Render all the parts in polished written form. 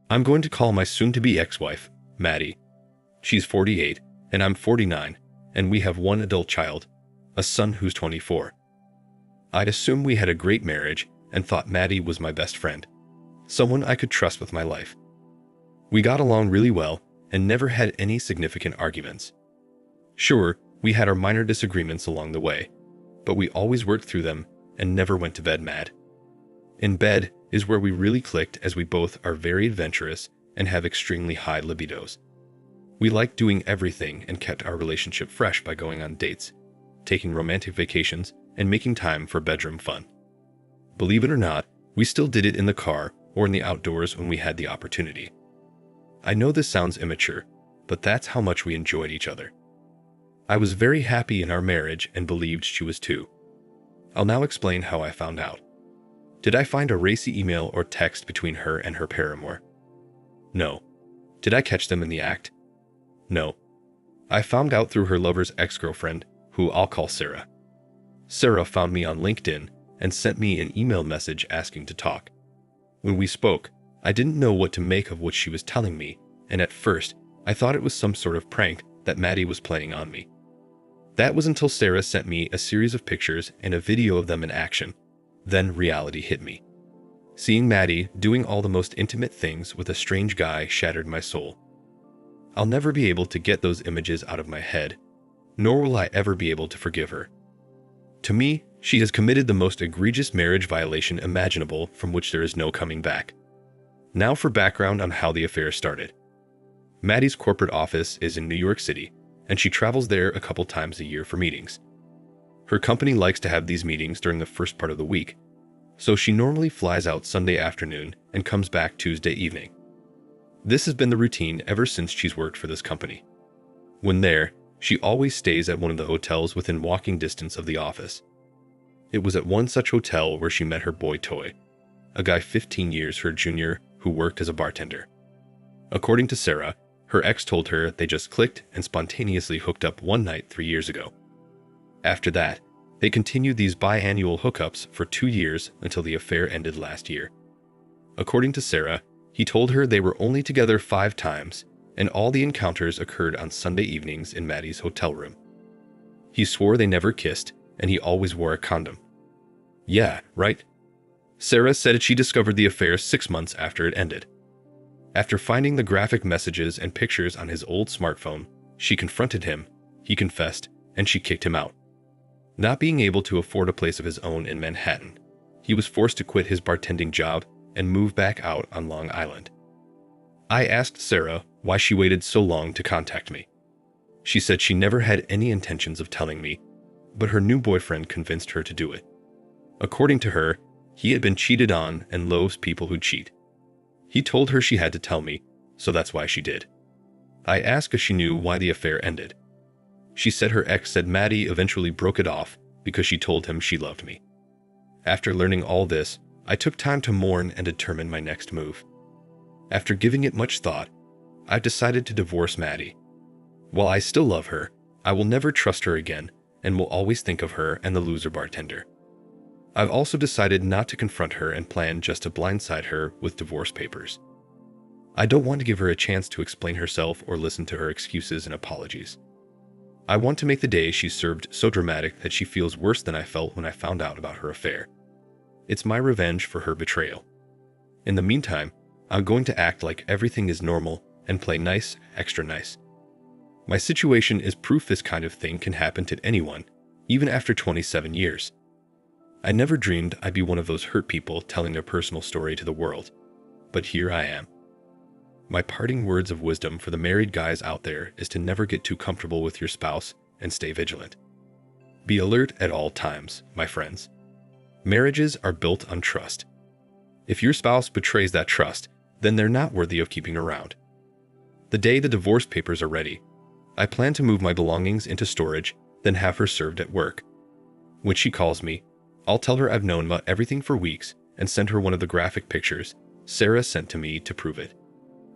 I'm going to call my soon-to-be ex-wife, Maddie. She's 48, and I'm 49, and we have one adult child, a son who's 24. I'd assume we had a great marriage and thought Maddie was my best friend, someone I could trust with my life. We got along really well and never had any significant arguments. Sure, we had our minor disagreements along the way, but we always worked through them and never went to bed mad. In bed is where we really clicked, as we both are very adventurous and have extremely high libidos. We liked doing everything and kept our relationship fresh by going on dates, taking romantic vacations, and making time for bedroom fun. Believe it or not, we still did it in the car or in the outdoors when we had the opportunity. I know this sounds immature, but that's how much we enjoyed each other. I was very happy in our marriage and believed she was too. I'll now explain how I found out. Did I find a racy email or text between her and her paramour? No. Did I catch them in the act? No. I found out through her lover's ex-girlfriend, who I'll call Sarah. Sarah found me on LinkedIn and sent me an email message asking to talk. When we spoke, I didn't know what to make of what she was telling me, and at first, I thought it was some sort of prank that Maddie was playing on me. That was until Sarah sent me a series of pictures and a video of them in action. Then reality hit me. Seeing Maddie doing all the most intimate things with a strange guy shattered my soul. I'll never be able to get those images out of my head, nor will I ever be able to forgive her. To me, she has committed the most egregious marriage violation imaginable, from which there is no coming back. Now for background on how the affair started. Maddie's corporate office is in New York City, and she travels there a couple times a year for meetings. Her company likes to have these meetings during the first part of the week, so she normally flies out Sunday afternoon and comes back Tuesday evening. This has been the routine ever since she's worked for this company. When there, she always stays at one of the hotels within walking distance of the office. It was at one such hotel where she met her boy Toy, a guy 15 years her junior who worked as a bartender. According to Sarah, her ex told her they just clicked and spontaneously hooked up one night 3 years ago. After that, they continued these biannual hookups for 2 years until the affair ended last year. According to Sarah, he told her they were only together 5 times, and all the encounters occurred on Sunday evenings in Maddie's hotel room. He swore they never kissed, and he always wore a condom. Yeah, right? Sarah said she discovered the affair 6 months after it ended. After finding the graphic messages and pictures on his old smartphone, she confronted him, he confessed, and she kicked him out. Not being able to afford a place of his own in Manhattan, he was forced to quit his bartending job and move back out on Long Island. I asked Sarah why she waited so long to contact me. She said she never had any intentions of telling me, but her new boyfriend convinced her to do it. According to her, he had been cheated on and loathes people who cheat. He told her she had to tell me, so that's why she did. I asked if she knew why the affair ended. She said her ex said Maddie eventually broke it off because she told him she loved me. After learning all this, I took time to mourn and determine my next move. After giving it much thought, I've decided to divorce Maddie. While I still love her, I will never trust her again and will always think of her and the loser bartender. I've also decided not to confront her and plan just to blindside her with divorce papers. I don't want to give her a chance to explain herself or listen to her excuses and apologies. I want to make the day she served so dramatic that she feels worse than I felt when I found out about her affair. It's my revenge for her betrayal. In the meantime, I'm going to act like everything is normal and play nice, extra nice. My situation is proof this kind of thing can happen to anyone, even after 27 years. I never dreamed I'd be one of those hurt people telling their personal story to the world, but here I am. My parting words of wisdom for the married guys out there is to never get too comfortable with your spouse and stay vigilant. Be alert at all times, my friends. Marriages are built on trust. If your spouse betrays that trust, then they're not worthy of keeping around. The day the divorce papers are ready, I plan to move my belongings into storage, then have her served at work. When she calls me, I'll tell her I've known about everything for weeks and send her one of the graphic pictures Sarah sent to me to prove it.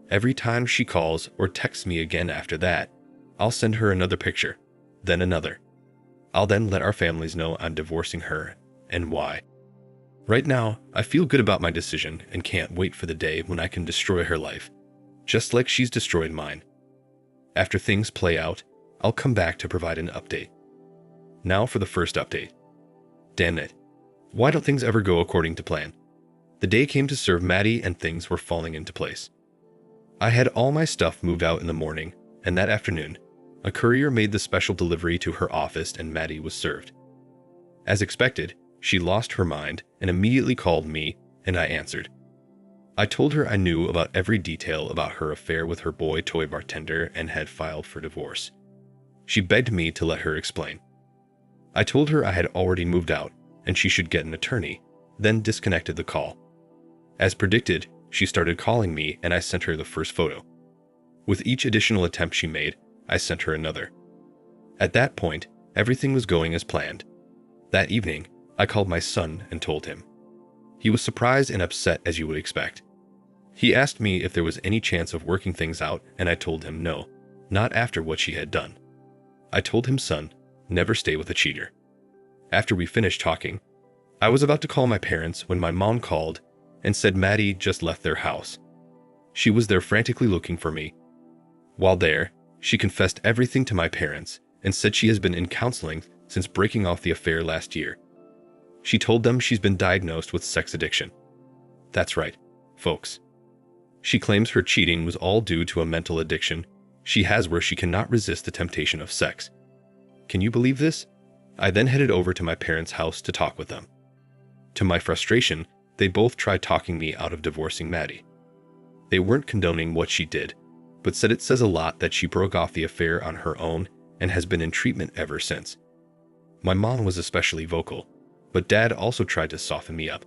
Every time she calls or texts me again after that, I'll send her another picture, then another. I'll then let our families know I'm divorcing her and why. Right now, I feel good about my decision and can't wait for the day when I can destroy her life, just like she's destroyed mine. After things play out, I'll come back to provide an update. Now for the first update. Damn it. Why don't things ever go according to plan? The day came to serve Maddie and things were falling into place. I had all my stuff moved out in the morning, and that afternoon, a courier made the special delivery to her office and Maddie was served. As expected, she lost her mind and immediately called me, and I answered. I told her I knew about every detail about her affair with her boy toy bartender and had filed for divorce. She begged me to let her explain. I told her I had already moved out and she should get an attorney, then disconnected the call. As predicted, she started calling me and I sent her the first photo. With each additional attempt she made, I sent her another. At that point, everything was going as planned. That evening, I called my son and told him. He was surprised and upset as you would expect. He asked me if there was any chance of working things out and I told him no, not after what she had done. I told him, son, never stay with a cheater. After we finished talking, I was about to call my parents when my mom called and said Maddie just left their house. She was there frantically looking for me. While there, she confessed everything to my parents and said she has been in counseling since breaking off the affair last year. She told them she's been diagnosed with sex addiction. That's right, folks. She claims her cheating was all due to a mental addiction she has where she cannot resist the temptation of sex. Can you believe this? I then headed over to my parents' house to talk with them. To my frustration, they both tried talking me out of divorcing Maddie. They weren't condoning what she did, but said it says a lot that she broke off the affair on her own and has been in treatment ever since. My mom was especially vocal, but Dad also tried to soften me up.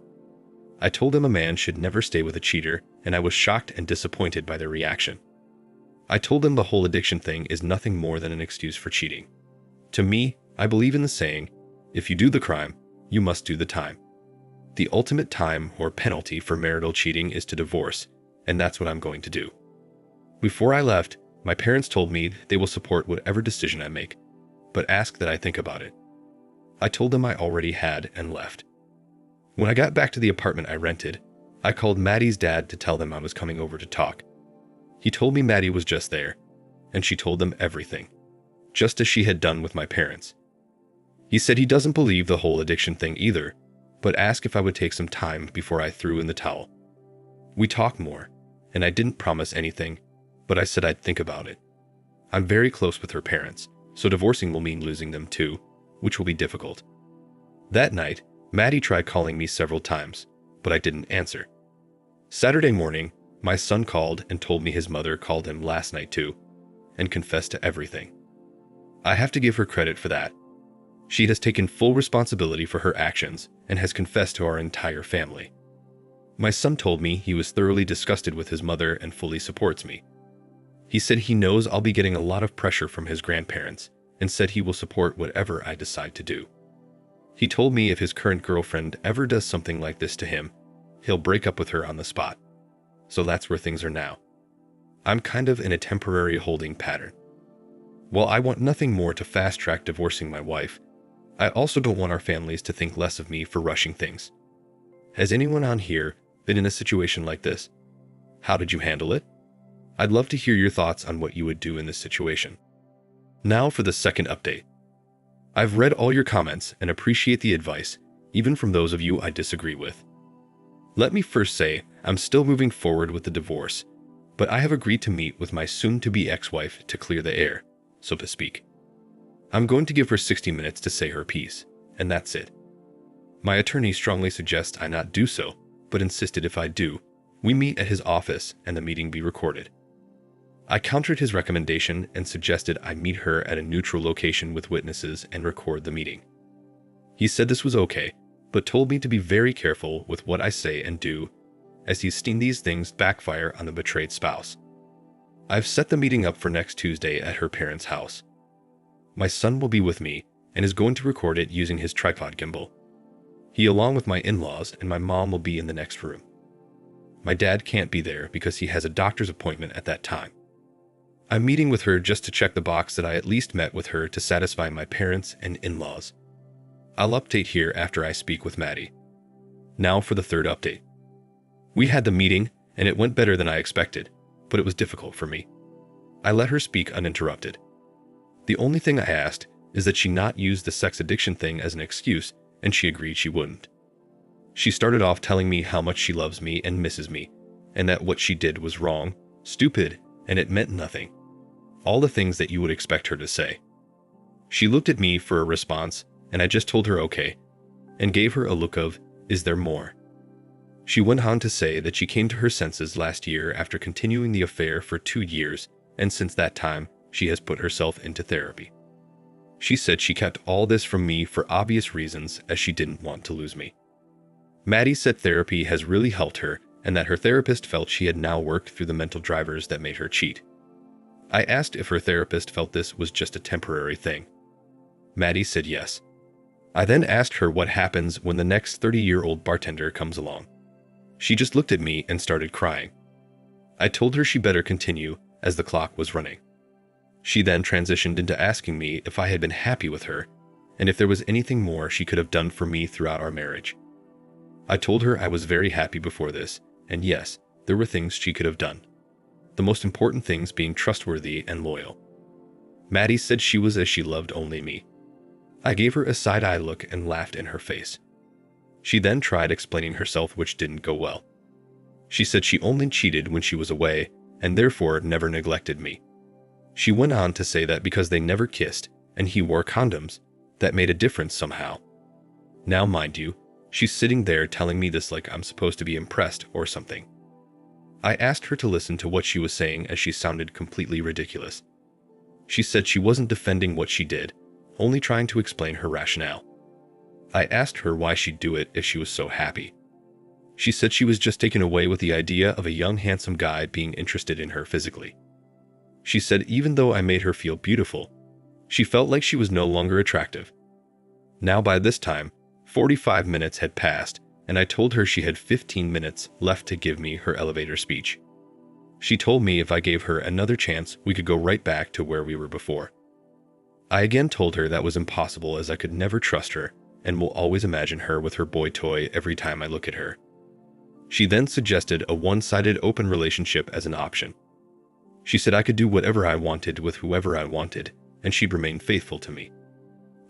I told him a man should never stay with a cheater, and I was shocked and disappointed by their reaction. I told them the whole addiction thing is nothing more than an excuse for cheating. To me, I believe in the saying, if you do the crime, you must do the time. The ultimate time or penalty for marital cheating is to divorce, and that's what I'm going to do. Before I left, my parents told me they will support whatever decision I make, but ask that I think about it. I told them I already had and left. When I got back to the apartment I rented, I called Maddie's dad to tell them I was coming over to talk. He told me Maddie was just there, and she told them everything, just as she had done with my parents. He said he doesn't believe the whole addiction thing either, but asked if I would take some time before I threw in the towel. We talked more, and I didn't promise anything, but I said I'd think about it. I'm very close with her parents, so divorcing will mean losing them too, which will be difficult. That night, Maddie tried calling me several times, but I didn't answer. Saturday morning, my son called and told me his mother called him last night too, and confessed to everything. I have to give her credit for that. She has taken full responsibility for her actions and has confessed to our entire family. My son told me he was thoroughly disgusted with his mother and fully supports me. He said he knows I'll be getting a lot of pressure from his grandparents and said he will support whatever I decide to do. He told me if his current girlfriend ever does something like this to him, he'll break up with her on the spot. So that's where things are now. I'm kind of in a temporary holding pattern. While I want nothing more to fast-track divorcing my wife, I also don't want our families to think less of me for rushing things. Has anyone on here been in a situation like this? How did you handle it? I'd love to hear your thoughts on what you would do in this situation. Now for the second update. I've read all your comments and appreciate the advice, even from those of you I disagree with. Let me first say I'm still moving forward with the divorce, but I have agreed to meet with my soon-to-be ex-wife to clear the air, so to speak. I'm going to give her 60 minutes to say her piece, and that's it. My attorney strongly suggests I not do so, but insisted if I do, we meet at his office and the meeting be recorded. I countered his recommendation and suggested I meet her at a neutral location with witnesses and record the meeting. He said this was okay, but told me to be very careful with what I say and do, as he's seen these things backfire on the betrayed spouse. I've set the meeting up for next Tuesday at her parents' house. My son will be with me and is going to record it using his tripod gimbal. He, along with my in-laws and my mom, will be in the next room. My dad can't be there because he has a doctor's appointment at that time. I'm meeting with her just to check the box that I at least met with her to satisfy my parents and in-laws. I'll update here after I speak with Maddie. Now for the third update. We had the meeting, and it went better than I expected, but it was difficult for me. I let her speak uninterrupted. The only thing I asked is that she not use the sex addiction thing as an excuse, and she agreed she wouldn't. She started off telling me how much she loves me and misses me, and that what she did was wrong, stupid, and it meant nothing. All the things that you would expect her to say. She looked at me for a response, and I just told her okay, and gave her a look of, is there more? She went on to say that she came to her senses last year after continuing the affair for 2 years, and since that time, she has put herself into therapy. She said she kept all this from me for obvious reasons, as she didn't want to lose me. Maddie said therapy has really helped her, and that her therapist felt she had now worked through the mental drivers that made her cheat. I asked if her therapist felt this was just a temporary thing. Maddie said yes. I then asked her what happens when the next 30-year-old bartender comes along. She just looked at me and started crying. I told her she better continue, as the clock was running. She then transitioned into asking me if I had been happy with her, and if there was anything more she could have done for me throughout our marriage. I told her I was very happy before this, and yes, there were things she could have done. The most important things being trustworthy and loyal. Maddie said she was as she loved only me. I gave her a side-eye look and laughed in her face. She then tried explaining herself, which didn't go well. She said she only cheated when she was away, and therefore never neglected me. She went on to say that because they never kissed, and he wore condoms, that made a difference somehow. Now mind you, she's sitting there telling me this like I'm supposed to be impressed or something. I asked her to listen to what she was saying as she sounded completely ridiculous. She said she wasn't defending what she did, only trying to explain her rationale. I asked her why she'd do it if she was so happy. She said she was just taken away with the idea of a young handsome guy being interested in her physically. She said even though I made her feel beautiful, she felt like she was no longer attractive. Now by this time, 45 minutes had passed, and I told her she had 15 minutes left to give me her elevator speech. She told me if I gave her another chance, we could go right back to where we were before. I again told her that was impossible, as I could never trust her and will always imagine her with her boy toy every time I look at her. She then suggested a one-sided open relationship as an option. She said I could do whatever I wanted with whoever I wanted, and she'd remain faithful to me.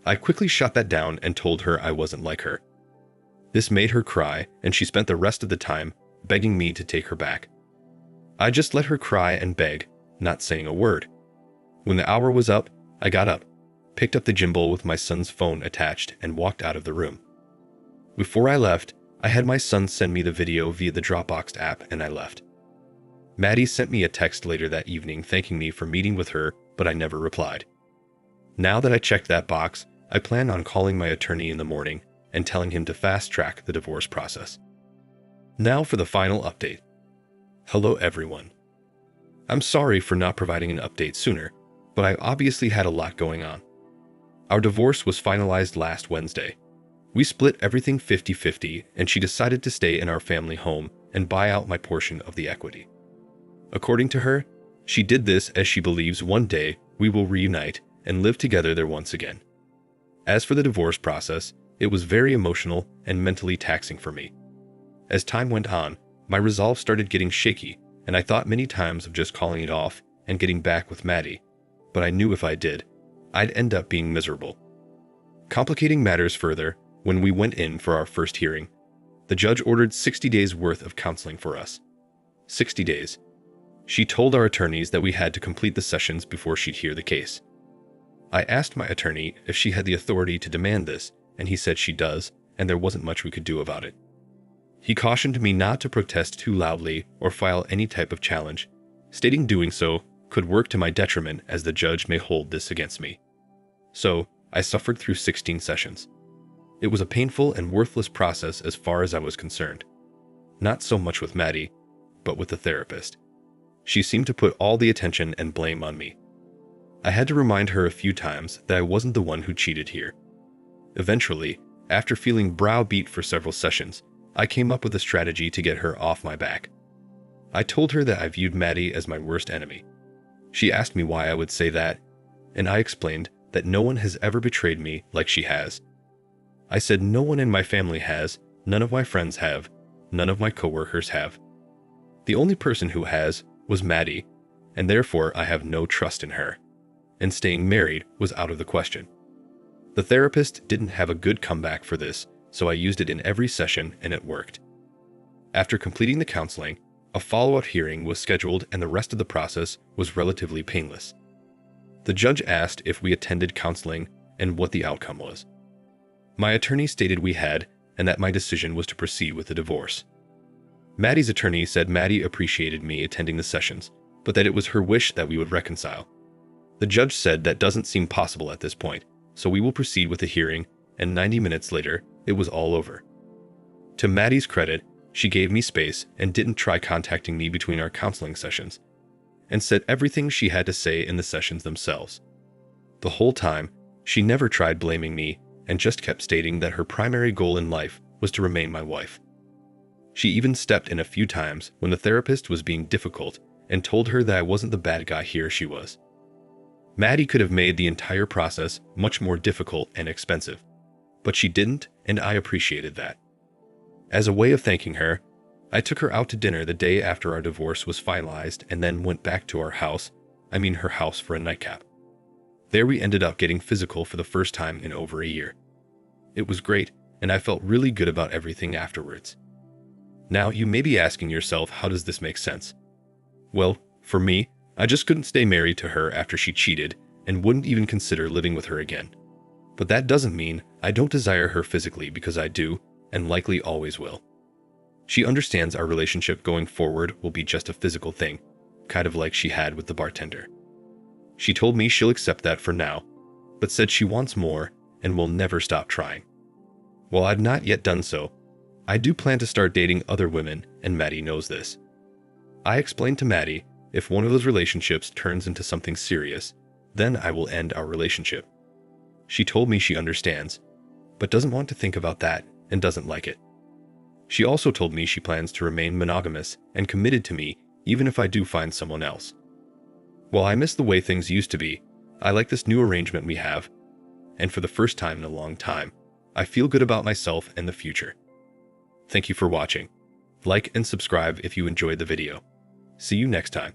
I quickly shot that down and told her I wasn't like her. This made her cry, and she spent the rest of the time begging me to take her back. I just let her cry and beg, not saying a word. When the hour was up, I got up, picked up the gimbal with my son's phone attached, and walked out of the room. Before I left, I had my son send me the video via the Dropbox app, and I left. Maddie sent me a text later that evening thanking me for meeting with her, but I never replied. Now that I checked that box, I plan on calling my attorney in the morning and telling him to fast-track the divorce process. Now for the final update. Hello everyone. I'm sorry for not providing an update sooner, but I obviously had a lot going on. Our divorce was finalized last Wednesday. We split everything 50-50, and she decided to stay in our family home and buy out my portion of the equity. According to her, she did this as she believes one day we will reunite and live together there once again. As for the divorce process, it was very emotional and mentally taxing for me. As time went on, my resolve started getting shaky, and I thought many times of just calling it off and getting back with Maddie, but I knew if I did, I'd end up being miserable. Complicating matters further, when we went in for our first hearing, the judge ordered 60 days worth of counseling for us. 60 days. She told our attorneys that we had to complete the sessions before she'd hear the case. I asked my attorney if she had the authority to demand this, and he said she does, and there wasn't much we could do about it. He cautioned me not to protest too loudly or file any type of challenge, stating doing so could work to my detriment, as the judge may hold this against me. So, I suffered through 16 sessions. It was a painful and worthless process as far as I was concerned. Not so much with Maddie, but with the therapist. She seemed to put all the attention and blame on me. I had to remind her a few times that I wasn't the one who cheated here. Eventually, after feeling browbeat for several sessions, I came up with a strategy to get her off my back. I told her that I viewed Maddie as my worst enemy. She asked me why I would say that, and I explained that no one has ever betrayed me like she has. I said no one in my family has, None of my friends have. None of my coworkers have. The only person who has was Maddie, and therefore I have no trust in her. And staying married was out of the question. The therapist didn't have a good comeback for this, so I used it in every session and it worked. After completing the counseling, a follow-up hearing was scheduled and the rest of the process was relatively painless. The judge asked if we attended counseling and what the outcome was. My attorney stated we had, and that my decision was to proceed with the divorce. Maddie's attorney said Maddie appreciated me attending the sessions, but that it was her wish that we would reconcile. The judge said that doesn't seem possible at this point, so we will proceed with the hearing, and 90 minutes later, it was all over. To Maddie's credit, she gave me space and didn't try contacting me between our counseling sessions, and said everything she had to say in the sessions themselves. The whole time, she never tried blaming me and just kept stating that her primary goal in life was to remain my wife. She even stepped in a few times when the therapist was being difficult and told her that I wasn't the bad guy here she was. Maddie could have made the entire process much more difficult and expensive, but she didn't, and I appreciated that. As a way of thanking her, I took her out to dinner the day after our divorce was finalized and then went back to her house for a nightcap. There we ended up getting physical for the first time in over a year. It was great, and I felt really good about everything afterwards. Now, you may be asking yourself, how does this make sense? Well, for me, I just couldn't stay married to her after she cheated and wouldn't even consider living with her again. But that doesn't mean I don't desire her physically, because I do, and likely always will. She understands our relationship going forward will be just a physical thing, kind of like she had with the bartender. She told me she'll accept that for now, but said she wants more and will never stop trying. While I've not yet done so, I do plan to start dating other women, and Maddie knows this. I explained to Maddie, if one of those relationships turns into something serious, then I will end our relationship. She told me she understands, but doesn't want to think about that and doesn't like it. She also told me she plans to remain monogamous and committed to me even if I do find someone else. While I miss the way things used to be, I like this new arrangement we have, and for the first time in a long time, I feel good about myself and the future. Thank you for watching. Like and subscribe if you enjoyed the video. See you next time.